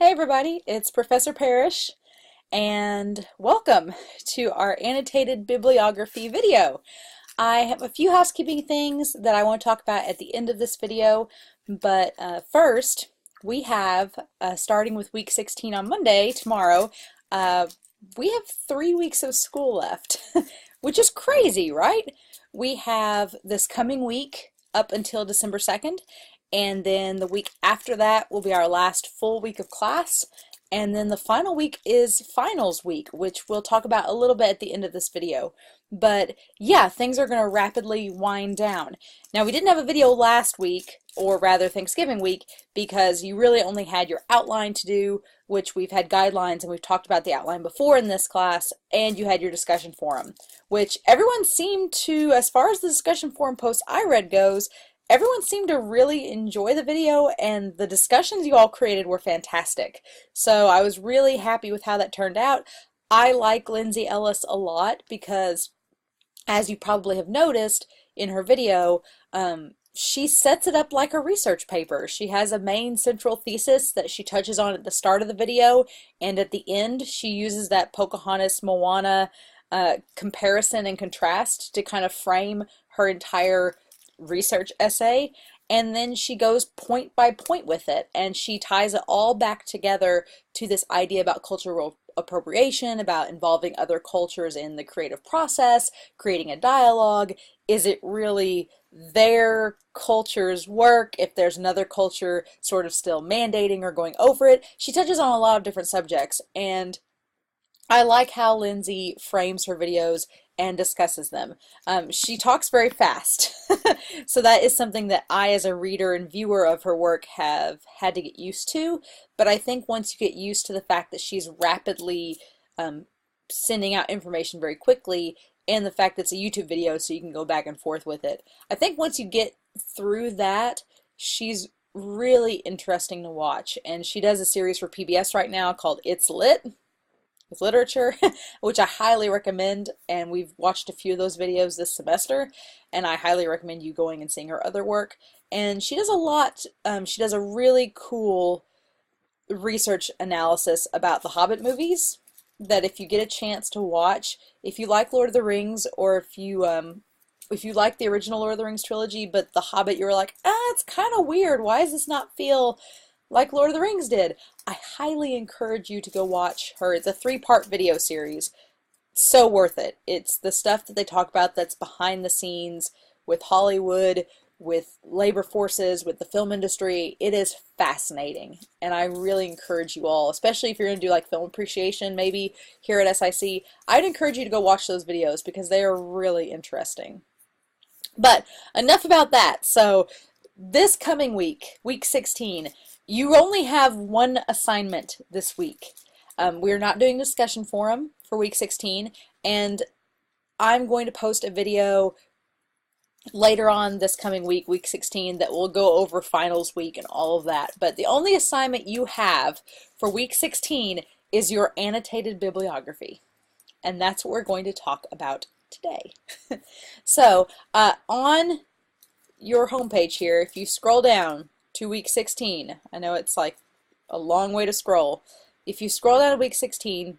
Hey everybody, it's Professor Parish, and welcome to our annotated bibliography video. I have a few housekeeping things that I want to talk about at the end of this video, but first, we have, starting with week 16 on Monday, tomorrow, we have 3 weeks of school left, which is crazy, right? We have this coming week up until December 2nd, and then the week after that will be our last full week of class, and then the final week is finals week, which we'll talk about a little bit at the end of this video. But yeah, things are going to rapidly wind down. Now, we didn't have a video last week, or rather Thanksgiving week, because you really only had your outline to do, which we've had guidelines and we've talked about the outline before in this class, and you had your discussion forum, which everyone seemed to, as far as the discussion forum post I read goes, everyone seemed to really enjoy the video, and the discussions you all created were fantastic. So I was really happy with how that turned out. I like Lindsay Ellis a lot because, as you probably have noticed in her video, she sets it up like a research paper. She has a main central thesis that she touches on at the start of the video, and at the end she uses that Pocahontas-Moana comparison and contrast to kind of frame her entire research essay, and then she goes point by point with it, and she ties it all back together to this idea about cultural appropriation, about involving other cultures in the creative process, creating a dialogue. Is it really their culture's work if there's another culture sort of still mandating or going over it? She touches on a lot of different subjects, and I like how Lindsay frames her videos and discusses them. She talks very fast, so that is something that I, as a reader and viewer of her work, have had to get used to. But I think once you get used to the fact that she's rapidly sending out information very quickly, and the fact that it's a YouTube video so you can go back and forth with it, I think once you get through that, she's really interesting to watch. And she does a series for PBS right now called It's Lit with literature, which I highly recommend, and we've watched a few of those videos this semester, and I highly recommend you going and seeing her other work. And she does a lot, she does a really cool research analysis about the Hobbit movies that if you get a chance to watch, if you like Lord of the Rings, or if you like the original Lord of the Rings trilogy, but the Hobbit you're like, it's kind of weird, why does this not feel like Lord of the Rings did? I highly encourage you to go watch her. It's a 3-part video series. So worth it. It's the stuff that they talk about that's behind the scenes with Hollywood, with labor forces, with the film industry. It is fascinating, and I really encourage you all, especially if you're going to do like film appreciation maybe here at SIC, I'd encourage you to go watch those videos because they are really interesting. But enough about that. So this coming week, week 16, you only have one assignment this week. We're not doing discussion forum for week 16, and I'm going to post a video later on this coming week, week 16, that will go over finals week and all of that. But the only assignment you have for week 16 is your annotated bibliography, and that's what we're going to talk about today. So on your homepage here, if you scroll down to week 16, I know it's like a long way to scroll. If you scroll down to week 16,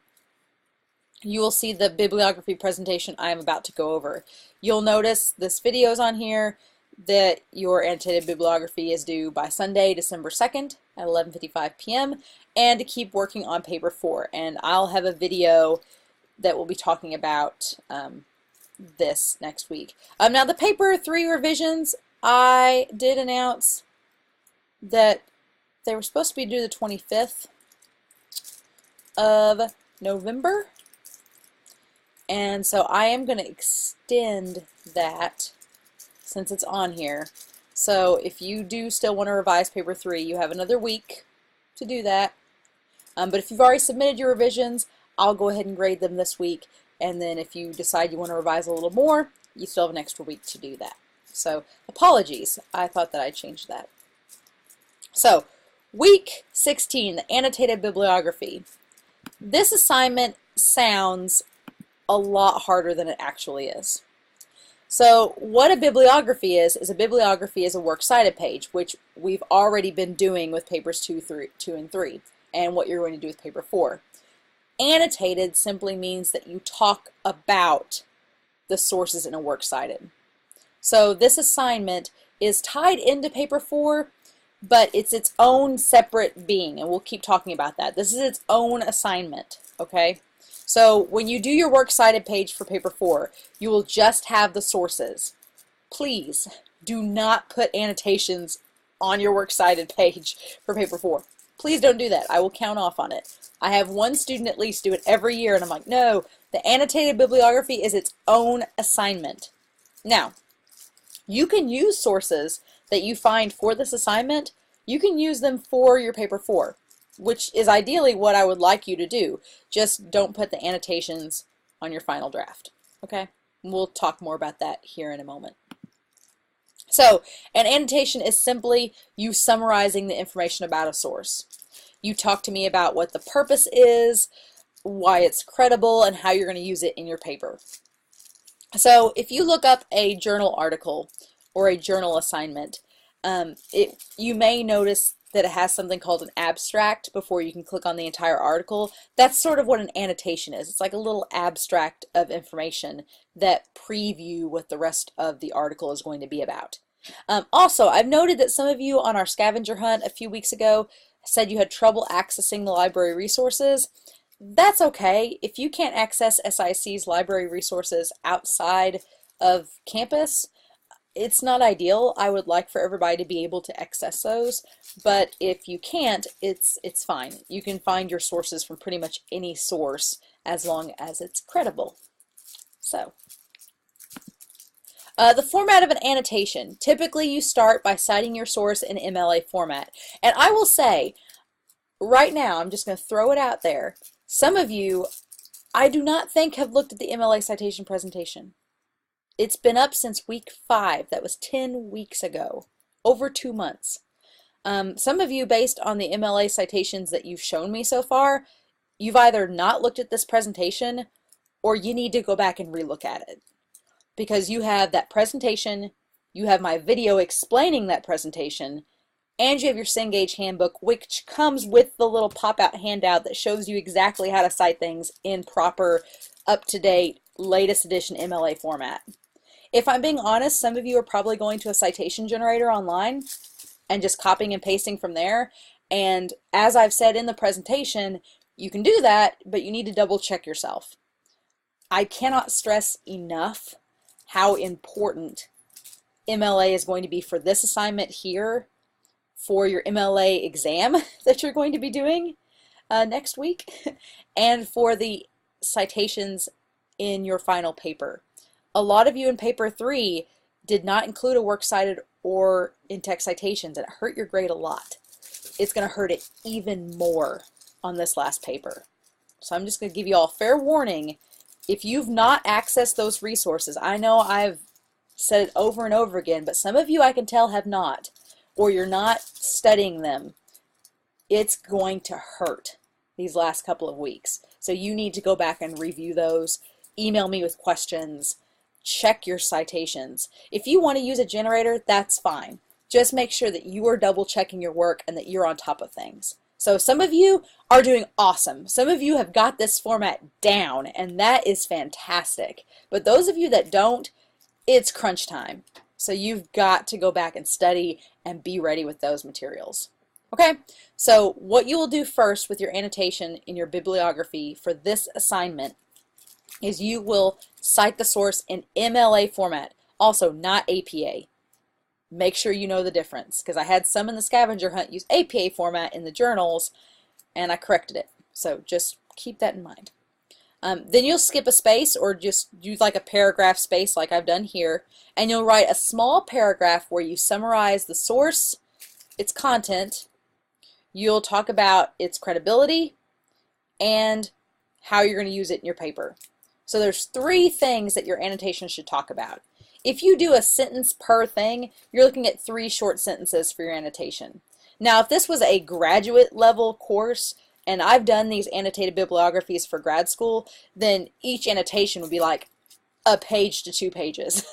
you will see the bibliography presentation I am about to go over. You'll notice this video is on here that your annotated bibliography is due by Sunday, December 2nd at 11:55 p.m. and to keep working on paper 4. And I'll have a video that will be talking about this next week. Now the paper 3 revisions, I did announce that they were supposed to be due the 25th of November, and so I am going to extend that since it's on here. So if you do still want to revise paper 3, you have another week to do that. But if you've already submitted your revisions, I'll go ahead and grade them this week, and then if you decide you want to revise a little more, you still have an extra week to do that. So apologies, I thought that I'd change that. So, week 16, the annotated bibliography. This assignment sounds a lot harder than it actually is. So, what a bibliography is a bibliography is a works cited page, which we've already been doing with papers 2 and 3. and what you're going to do with paper 4. Annotated simply means that you talk about the sources in a works cited. So this assignment is tied into paper 4, but it's its own separate being, and we'll keep talking about that. This is its own assignment, okay? So when you do your works cited page for paper 4, you will just have the sources. Please do not put annotations on your works cited page for paper 4. Please don't do that. I will count off on it. I have one student at least do it every year, and I'm like, no, the annotated bibliography is its own assignment. Now, you can use sources that you find for this assignment. You can use them for your paper 4, which is ideally what I would like you to do. Just don't put the annotations on your final draft, okay? We'll talk more about that here in a moment. So, an annotation is simply you summarizing the information about a source. You talk to me about what the purpose is, why it's credible, and how you're going to use it in your paper. So, if you look up a journal article or a journal assignment, you may notice that it has something called an abstract before you can click on the entire article. That's sort of what an annotation is. It's like a little abstract of information that preview what the rest of the article is going to be about. Also, I've noted that some of you on our scavenger hunt a few weeks ago said you had trouble accessing the library resources. That's okay. If you can't access SIC's library resources outside of campus, it's not ideal. I would like for everybody to be able to access those, but if you can't, it's fine. You can find your sources from pretty much any source as long as it's credible. So, the format of an annotation. Typically you start by citing your source in MLA format. And I will say, right now, I'm just going to throw it out there, some of you, I do not think have looked at the MLA citation presentation. It's been up since week 5. That was 10 weeks ago, over 2 months. Some of you, based on the MLA citations that you've shown me so far, you've either not looked at this presentation or you need to go back and relook at it. Because you have that presentation, you have my video explaining that presentation, and you have your Cengage handbook, which comes with the little pop-out handout that shows you exactly how to cite things in proper, up-to-date, latest edition MLA format. If I'm being honest, some of you are probably going to a citation generator online and just copying and pasting from there. And as I've said in the presentation, you can do that, but you need to double check yourself. I cannot stress enough how important MLA is going to be for this assignment here, for your MLA exam that you're going to be doing next week, and for the citations in your final paper. A lot of you in paper 3 did not include a works cited or in-text citations, and it hurt your grade a lot. It's going to hurt it even more on this last paper. So I'm just going to give you all fair warning. If you've not accessed those resources, I know I've said it over and over again, but some of you I can tell have not, or you're not studying them. It's going to hurt these last couple of weeks. So you need to go back and review those. Email me with questions. Check your citations. If you want to use a generator, that's fine. Just make sure that you are double checking your work and that you're on top of things. So some of you are doing awesome. Some of you have got this format down, and that is fantastic. But those of you that don't, it's crunch time. So you've got to go back and study and be ready with those materials. Okay, so what you will do first with your annotation in your bibliography for this assignment is you will cite the source in MLA format, also not APA. Make sure you know the difference, because I had some in the scavenger hunt use APA format in the journals, and I corrected it. So just keep that in mind. Then you'll skip a space or just use like a paragraph space like I've done here, and you'll write a small paragraph where you summarize the source, its content, you'll talk about its credibility, and how you're going to use it in your paper. So there's 3 things that your annotation should talk about. If you do a sentence per thing, you're looking at 3 short sentences for your annotation. Now, if this was a graduate level course, and I've done these annotated bibliographies for grad school, then each annotation would be like a page to 2 pages.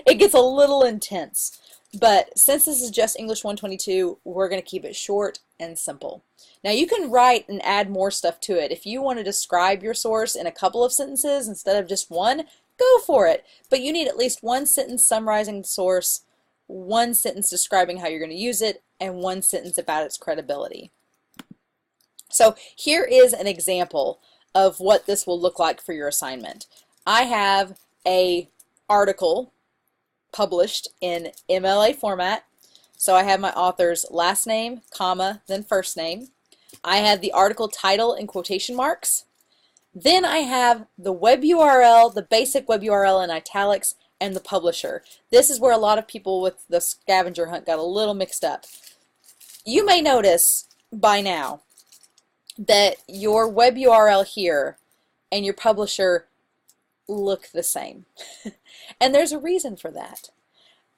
It gets a little intense. But since this is just English 122, we're going to keep it short and simple. Now you can write and add more stuff to it. If you want to describe your source in a couple of sentences instead of just one, go for it. But you need at least one sentence summarizing the source, one sentence describing how you're going to use it, and one sentence about its credibility. So here is an example of what this will look like for your assignment. I have an article published in MLA format. So I have my author's last name, comma, then first name. I have the article title in quotation marks. Then I have the web URL, the basic web URL in italics, and the publisher. This is where a lot of people with the scavenger hunt got a little mixed up. You may notice by now that your web URL here and your publisher look the same. And there's a reason for that.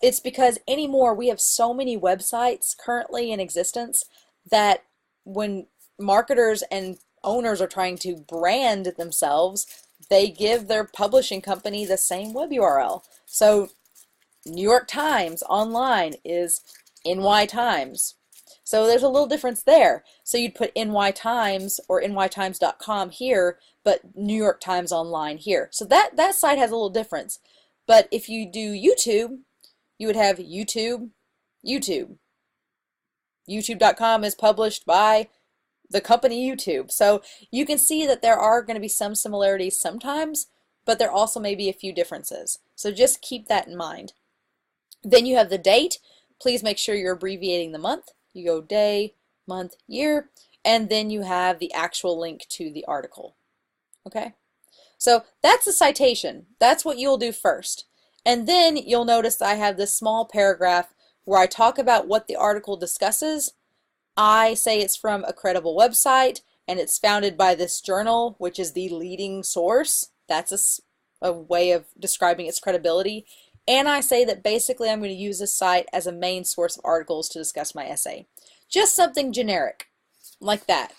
It's because anymore we have so many websites currently in existence that when marketers and owners are trying to brand themselves, they give their publishing company the same web URL. So New York Times online is NY Times. So there's a little difference there. So you'd put NY Times or nytimes.com here, but New York Times online here. So that site has a little difference. But if you do YouTube, you would have YouTube. YouTube.com is published by the company YouTube. So you can see that there are going to be some similarities sometimes, but there also may be a few differences. So just keep that in mind. Then you have the date. Please make sure you're abbreviating the month. You go day, month, year, and then you have the actual link to the article. Okay? So that's the citation. That's what you'll do first. And then you'll notice I have this small paragraph where I talk about what the article discusses. I say it's from a credible website and it's founded by this journal, which is the leading source. That's a way of describing its credibility. And I say that basically I'm going to use this site as a main source of articles to discuss my essay. Just something generic like that.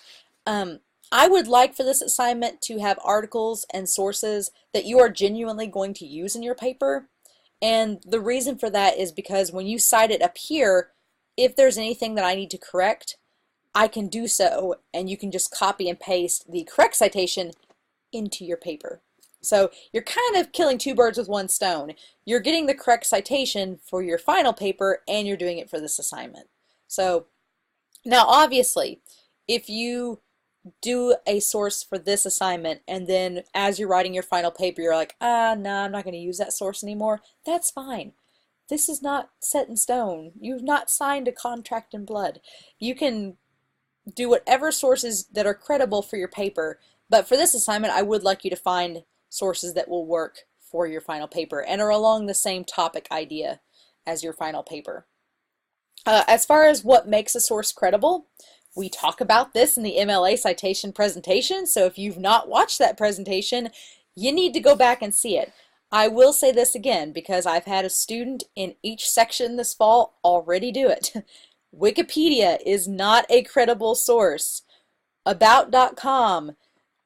I would like for this assignment to have articles and sources that you are genuinely going to use in your paper. And the reason for that is because when you cite it up here, if there's anything that I need to correct, I can do so, and you can just copy and paste the correct citation into your paper. So you're kind of killing two birds with one stone. You're getting the correct citation for your final paper, and you're doing it for this assignment. So now obviously, if you do a source for this assignment and then as you're writing your final paper you're like, no, I'm not going to use that source anymore, that's fine. This is not set in stone. You've not signed a contract in blood. You can do whatever sources that are credible for your paper, but for this assignment I would like you to find sources that will work for your final paper and are along the same topic idea as your final paper. As far as what makes a source credible, we talk about this in the MLA citation presentation, so if you've not watched that presentation, you need to go back and see it. I will say this again because I've had a student in each section this fall already do it. Wikipedia is not a credible source. About.com,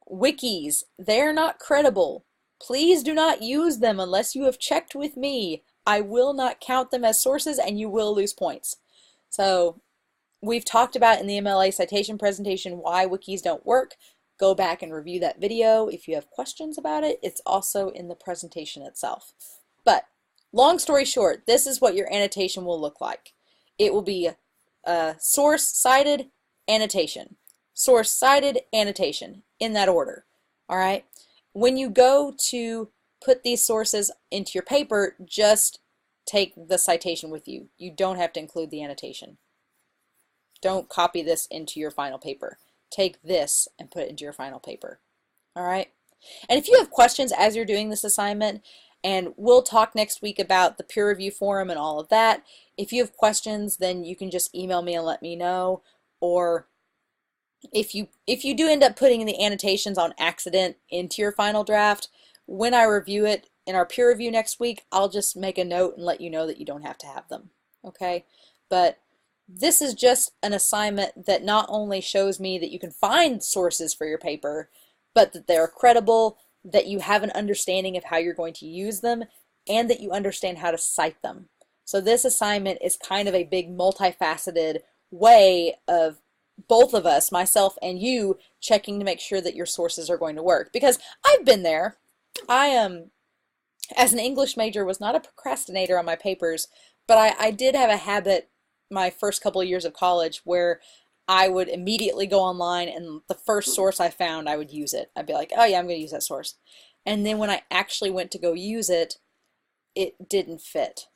wikis, they're not credible. Please do not use them unless you have checked with me. I will not count them as sources and you will lose points. So we've talked about in the MLA citation presentation why wikis don't work. Go back and review that video if you have questions about it. It's also in the presentation itself. But long story short, this is what your annotation will look like. It will be source cited, annotation. Source cited, annotation, in that order. All right? When you go to put these sources into your paper, just take the citation with you. You don't have to include the annotation. Don't copy this into your final paper. Take this and put it into your final paper. All right? And if you have questions as you're doing this assignment, and we'll talk next week about the peer review forum and all of that. If you have questions, then you can just email me and let me know. Or if you do end up putting the annotations on accident into your final draft, when I review it in our peer review next week, I'll just make a note and let you know that you don't have to have them. Okay? But this is just an assignment that not only shows me that you can find sources for your paper, but that they're credible, that you have an understanding of how you're going to use them, and that you understand how to cite them. So this assignment is kind of a big multifaceted way of both of us, myself and you, checking to make sure that your sources are going to work. Because I've been there. I as an English major, was not a procrastinator on my papers, but I did have a habit my first couple of years of college where I would immediately go online and the first source I found, I would use it. I'd be like, oh yeah, I'm going to use that source. And then when I actually went to go use it, it didn't fit.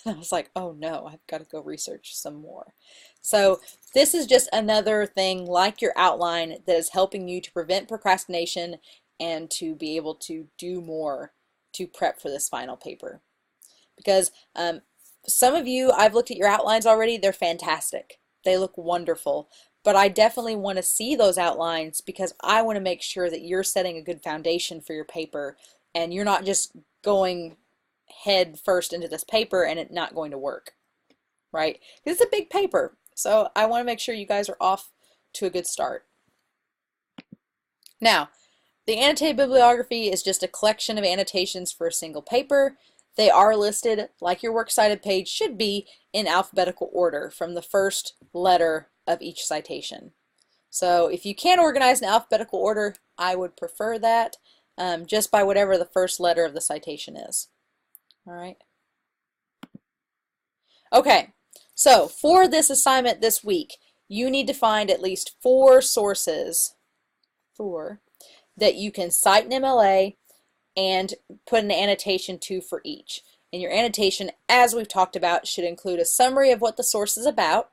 I was like, oh no, I've got to go research some more. So this is just another thing like your outline that is helping you to prevent procrastination and to be able to do more to prep for this final paper. Because some of you, I've looked at your outlines already, they're fantastic. They look wonderful. But I definitely want to see those outlines because I want to make sure that you're setting a good foundation for your paper and you're not just going head first into this paper and it not going to work, right? Because it's a big paper. So I want to make sure you guys are off to a good start. Now, the annotated bibliography is just a collection of annotations for a single paper. They are listed, like your works cited page should be, in alphabetical order from the first letter of each citation. So if you can organize in alphabetical order, I would prefer that just by whatever the first letter of the citation is. All right. Okay, so for this assignment this week, you need to find at least 4 sources, that you can cite in MLA and put an annotation to for each. And your annotation, as we've talked about, should include a summary of what the source is about,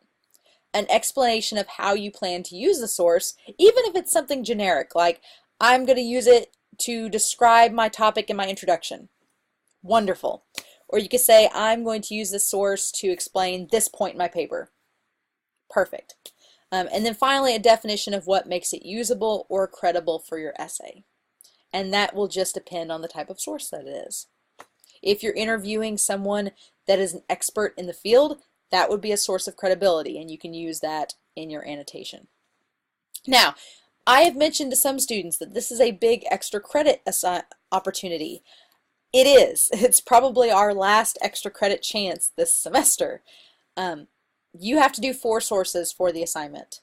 an explanation of how you plan to use the source, even if it's something generic, like I'm going to use it to describe my topic in my introduction. Wonderful. Or you could say, I'm going to use this source to explain this point in my paper. Perfect. And then finally, a definition of what makes it usable or credible for your essay. And that will just depend on the type of source that it is. If you're interviewing someone that is an expert in the field, that would be a source of credibility, and you can use that in your annotation. Now, I have mentioned to some students that this is a big extra credit opportunity. It is. It's probably our last extra credit chance this semester. You have to do 4 sources for the assignment.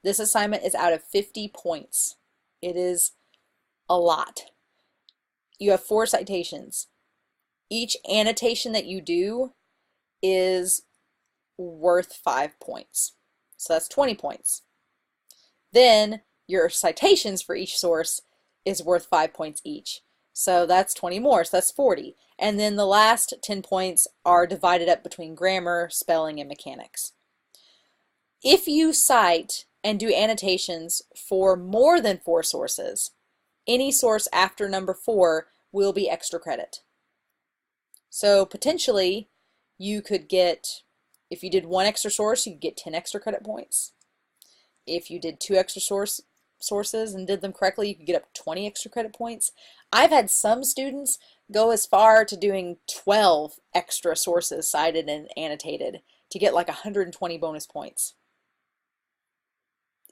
This assignment is out of 50 points. It is a lot. You have 4 citations. Each annotation that you do is worth 5 points. So that's 20 points. Then your citations for each source is worth 5 points each. So that's 20 more, so that's 40. And then the last 10 points are divided up between grammar, spelling, and mechanics. If you cite and do annotations for more than 4 sources, any source after number 4 will be extra credit. So potentially you could get, if you did 1 extra source, you could get 10 extra credit points. If you did 2 extra sources and did them correctly, you could get up to 20 extra credit points. I've had some students go as far to doing 12 extra sources cited and annotated to get like 120 bonus points.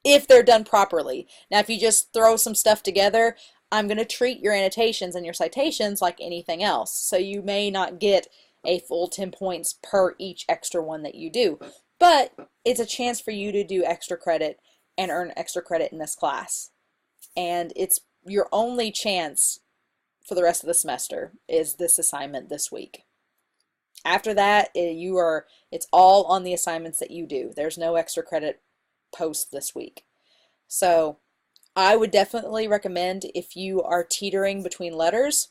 If they're done properly. Now, if you just throw some stuff together, I'm going to treat your annotations and your citations like anything else. So you may not get a full 10 points per each extra one that you do. But it's a chance for you to do extra credit and earn extra credit in this class. And it's your only chance for the rest of the semester is this assignment this week. After that, it's all on the assignments that you do. There's no extra credit post this week. So I would definitely recommend, if you are teetering between letters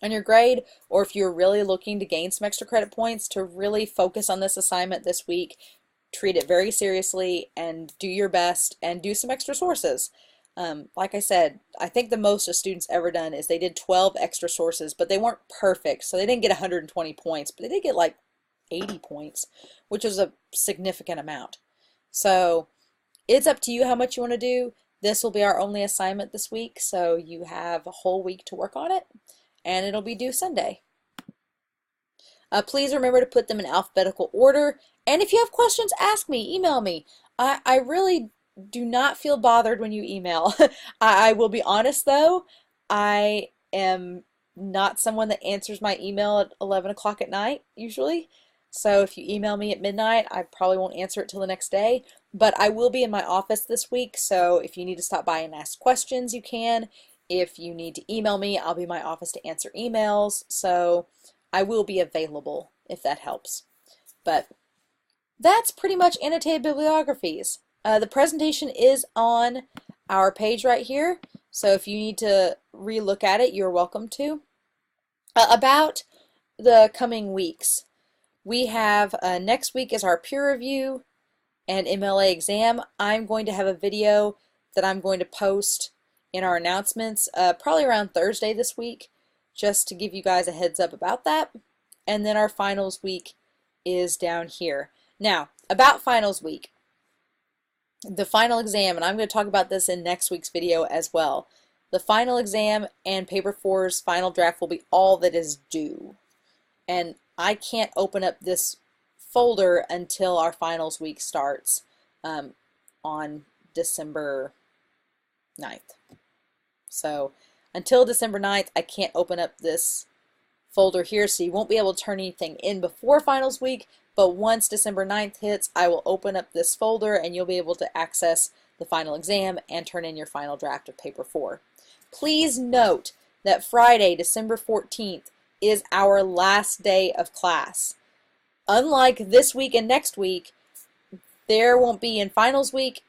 on your grade, or if you're really looking to gain some extra credit points, to really focus on this assignment this week. Treat it very seriously and do your best and do some extra sources. Like I said, I think the most a student's ever done is they did 12 extra sources, but they weren't perfect, so they didn't get 120 points, but they did get like 80 points, which is a significant amount. So it's up to you how much you want to do. This will be our only assignment this week, so you have a whole week to work on it, and it'll be due Sunday. Please remember to put them in alphabetical order, and if you have questions, ask me, email me. I really do not feel bothered when you email. I will be honest though, I am not someone that answers my email at 11 o'clock at night usually. So if you email me at midnight, I probably won't answer it till the next day. But I will be in my office this week, so if you need to stop by and ask questions, you can. If you need to email me, I'll be in my office to answer emails. So I will be available if that helps. But that's pretty much annotated bibliographies. The presentation is on our page right here, so if you need to re-look at it, you're welcome to. About the coming weeks, we have next week is our peer review and MLA exam. I'm going to have a video that I'm going to post in our announcements probably around Thursday this week, just to give you guys a heads up about that. And then our finals week is down here. Now, about finals week, the final exam, and I'm going to talk about this in next week's video as well. The final exam and paper 4's final draft will be all that is due. And I can't open up this folder until our finals week starts on December 9th. So until December 9th, I can't open up this folder here, so you won't be able to turn anything in before finals week, but once December 9th hits, I will open up this folder and you'll be able to access the final exam and turn in your final draft of paper 4. Please note that Friday, December 14th, is our last day of class. Unlike this week and next week, there won't be in finals week,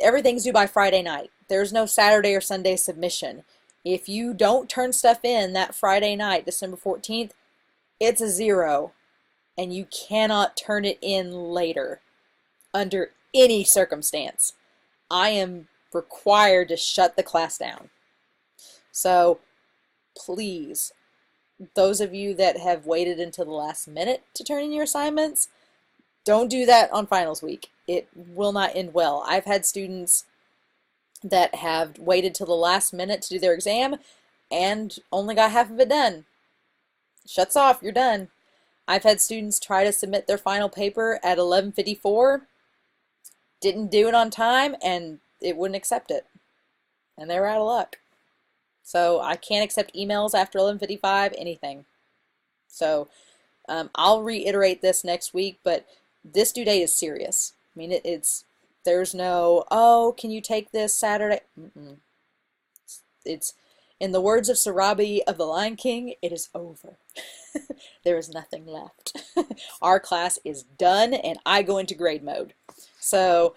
everything's due by Friday night. There's no Saturday or Sunday submission. If you don't turn stuff in that Friday night, December 14th, it's a 0, and you cannot turn it in later under any circumstance. I am required to shut the class down. So please, those of you that have waited until the last minute to turn in your assignments, don't do that on finals week. It will not end well. I've had students that have waited till the last minute to do their exam and only got half of it done. Shuts off, you're done. I've had students try to submit their final paper at 11:54, didn't do it on time, and it wouldn't accept it. And they were out of luck. So I can't accept emails after 11:55, anything. So I'll reiterate this next week, but this due date is serious. I mean, there's no, oh, can you take this Saturday? It's, in the words of Sarabi of the Lion King, it is over. There is nothing left. Our class is done, and I go into grade mode. So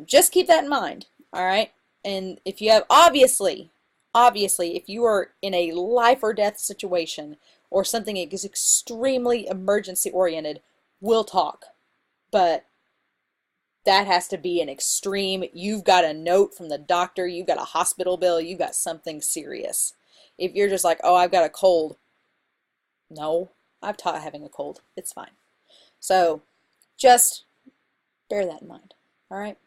just keep that in mind, all right? And if you have, obviously, if you are in a life or death situation or something that is extremely emergency oriented, we'll talk. But that has to be an extreme. You've got a note from the doctor, you've got a hospital bill, you've got something serious. If you're just like, oh, I've got a cold. No, I've taught having a cold. It's fine. So just bear that in mind, all right?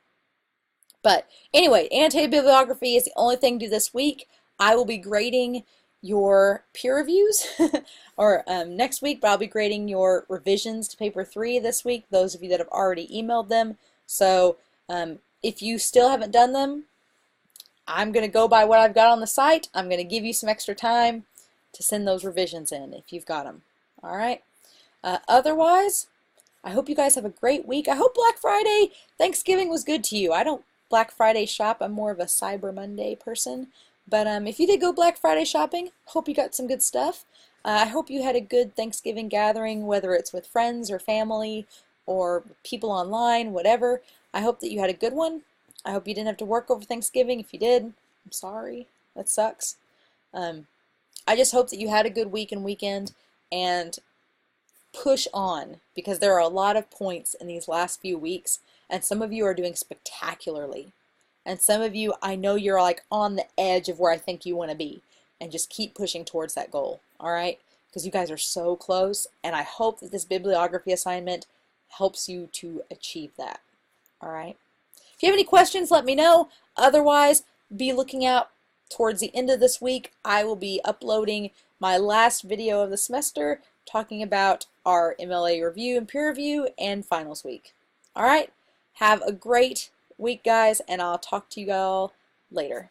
But anyway, annotated bibliography is the only thing due this week. I will be grading your peer reviews or next week, but I'll be grading your revisions to paper 3 this week, those of you that have already emailed them. So if you still haven't done them, I'm going to go by what I've got on the site. I'm going to give you some extra time to send those revisions in if you've got them. All right. Otherwise, I hope you guys have a great week. I hope Black Friday, Thanksgiving was good to you. I don't Black Friday shop. I'm more of a Cyber Monday person. But if you did go Black Friday shopping, hope you got some good stuff. I hope you had a good Thanksgiving gathering, whether it's with friends or family or people online, whatever. I hope that you had a good one. I hope you didn't have to work over Thanksgiving. If you did, I'm sorry. That sucks. I just hope that you had a good week and weekend, and push on, because there are a lot of points in these last few weeks, and some of you are doing spectacularly. And some of you, I know you're like on the edge of where I think you want to be, and just keep pushing towards that goal, all right? Because you guys are so close, and I hope that this bibliography assignment helps you to achieve that, all right? If you have any questions, let me know. Otherwise, be looking out towards the end of this week. I will be uploading my last video of the semester talking about our MLA review and peer review and finals week. All right, have a great week, guys, and I'll talk to you all later.